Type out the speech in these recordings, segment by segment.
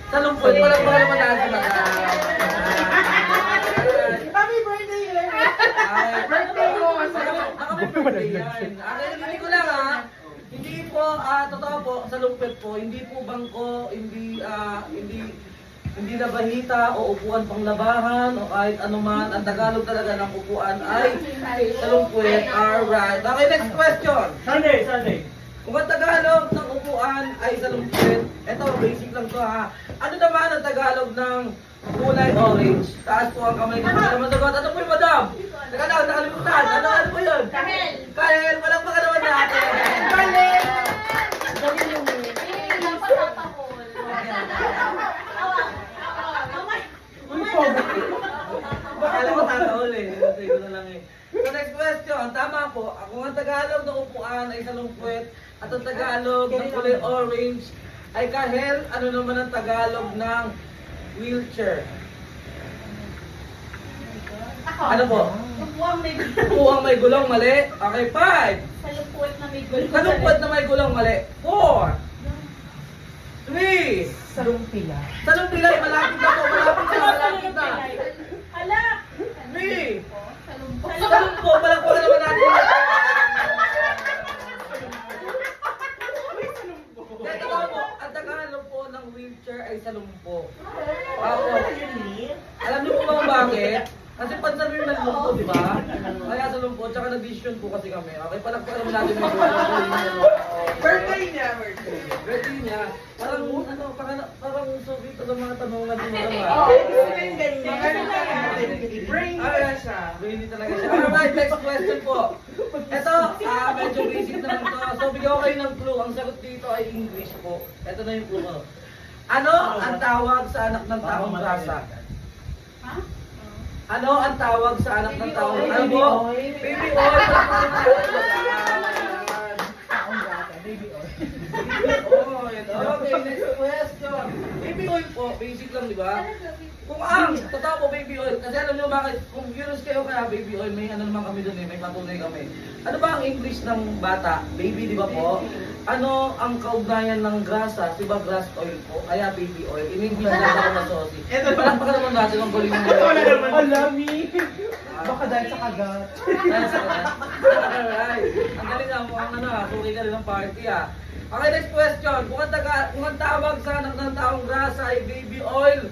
Sa lungkot, walang mga naman natin na. Happy birthday, Len! Ay, Birthday mo! baka may birthday yan. Hindi ko lang ha. Hindi po, totoo po, sa lungkot po, hindi po bangko, hindi na bahita o upuan pang labahan o kahit anuman. Ang Tagalog talaga ng upuan ay salungkwet. Alright. Okay, next question. Sunday! Kung ang Tagalog ng upuan ay salungkwet, eto, basic lang to ha. Ano naman ang Tagalog ng kulay orange? Taas po ang kamay ko. Ano naman sagot? Ano po yung madam? Teka lang, nakalimutan. Ano po yun? Kahel! Kahel, walang baka naman natin. Kahel! Dapat napakol. Alam ko tataol eh. Kasi ko na lang eh. So next question, tama po. Kung ang Tagalog ng upuan ay salungkwet at ang Tagalog ng kulay orange ay kahel, ano naman ang Tagalog ng wheelchair? Ano po? Upuang may Upuang may gulong, mali. Okay, 5. salupot na may gulong. Salungkwet na may gulong, mali. 4. 3. Salumpila. Salumpilay, malapit na po, malapit na. Hala! 3. Salumpot. Salumpo, malapit na naman natin. Ito nga po, ang Tagalog po ng wheelchair ay salumpo. Apo. Alam niyo po ba kung bakit? Kasi pansabi ng lumpo, di ba? Kaya salumpo, tsaka nag-vision po kasi kami. Okay, palakpakan naman natin yung Birthday niya! birthday niya. Parang, parang sobrang ito ng mga tanong natin mga Oo, brain na siya. Brainy talaga siya. Alright, next question po. Ito, medyo basic na lang to. So, bigyan ko kayo ng clue. Ang sagot dito ay English po. Ito na yung clue ko. Ano ang tawag sa anak ng taong grasa? Ha? Ano ang tawag sa anak ng taong grasa? Baby oil. Baby oil. Baby oil. Okay, next question. Baby oil po, basic lang, di ba? Kung ang, totoo po baby oil, kasi alam nyo bakit, kung curious kayo kaya baby oil, may ano naman kami dun eh, may patunay kami. Ano ba ang English ng bata? Baby, di ba po? Ano ang kaugnayan ng grasa? Di ba grass oil po? Kaya baby oil. In English na ako masosi. Palakpakan naman natin ang galing mo. Alami! Baka dahil sa kagat. Alright. Ang galing nga mo ang suki ka rin ng party Okay, next question. Kung ang tawag sa anak ng taong grasa ay baby oil,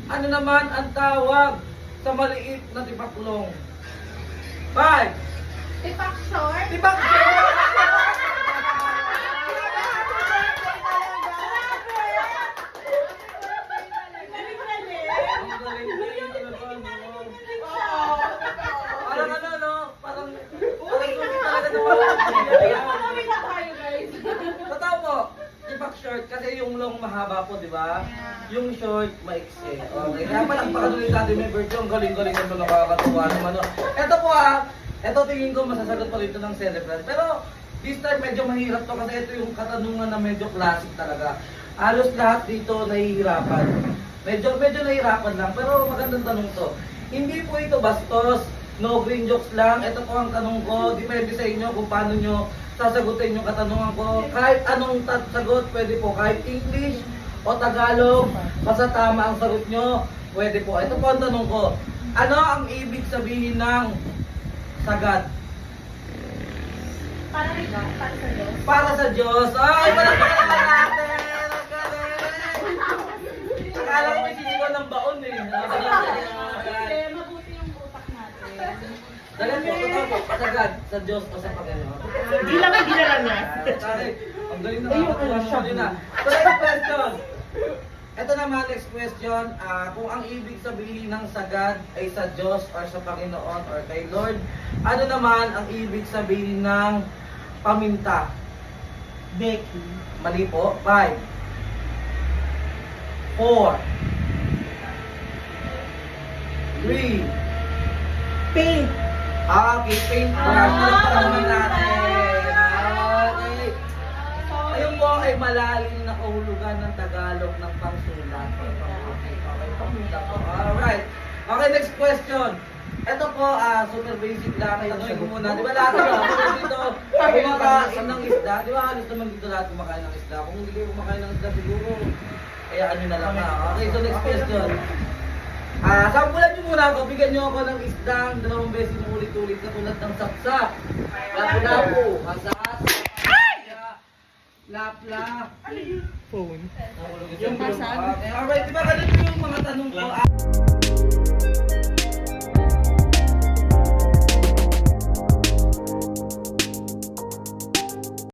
ano naman ang tawag sa maliit na tipaklong? 5. Tipak short? Tipaklong! Ang galing talaga, no? Parang ano, no? Parang suki talaga ng Marami na tayo, guys. Totoo po, tipak short kasi yung long mahaba po, di ba? Yung short, maiksi. Okay, kaya palakpakan ulit natin may birthday. Ang galing-galing naman, nakakatuwa naman. Ito po ito tingin ko masasagot pa rito ng celebrant. Pero this time medyo mahirap to kasi ito yung katanungan na medyo classic talaga. Halos lahat dito nahihirapan. Medyo nahihirapan lang, pero magandang tanong to. Hindi po ito bastos, no green jokes lang. Ito po ang tanong ko, depende sa inyo kung paano nyo sasagutin yung katanungan ko. Kahit anong sagot, pwede po. Kahit English o Tagalog, basta tama ang sagot nyo, pwede po. Ito po ang tanong ko. Ano ang ibig sabihin ng sagad? Para ikaw, para sa Diyos. Para sa Diyos. Ay, palakpakan naman natin! Ang galing! Akala ko may sinigaw ng baon eh. Hindi, mabuti yung utak natin. Dagan po, totoo po, sagad sa Diyos o sa Panginoon. Di lang niya. Ang galing na nakakatuwa naman yun So next question. Ito naman, next question. Kung ang ibig sabihin ng sagad ay sa Diyos or sa Panginoon or kay Lord, ano naman ang ibig sabihin ng paminta? Becky. Mali po. 5. 4. 3. Paint. Okay, paint brush. Palakpakan naman natin. Okay. Ayun po ay malalim na kahulugan ng Tagalog ng pangsulat. Okay, paminta po. Alright. Okay, next question. Ito po, super basic lang. Tanungin ko muna. Di ba lahat naman dito kumakain ng isda? Di ba halos naman dito lahat kumakain ng isda? Kung hindi kayo kumakain ng isda siguro, kaya ano na lang ha. Okay, so next question. Sampulan niyo muna ako, bigyan niyo ako ng isdang 2 beses mo ulit-ulit katulad ng sapsap, lapu-lapu, masas, lap-lap. Phone. Yung masag. Okay, alright, di ba ganito yung mga tanong ko?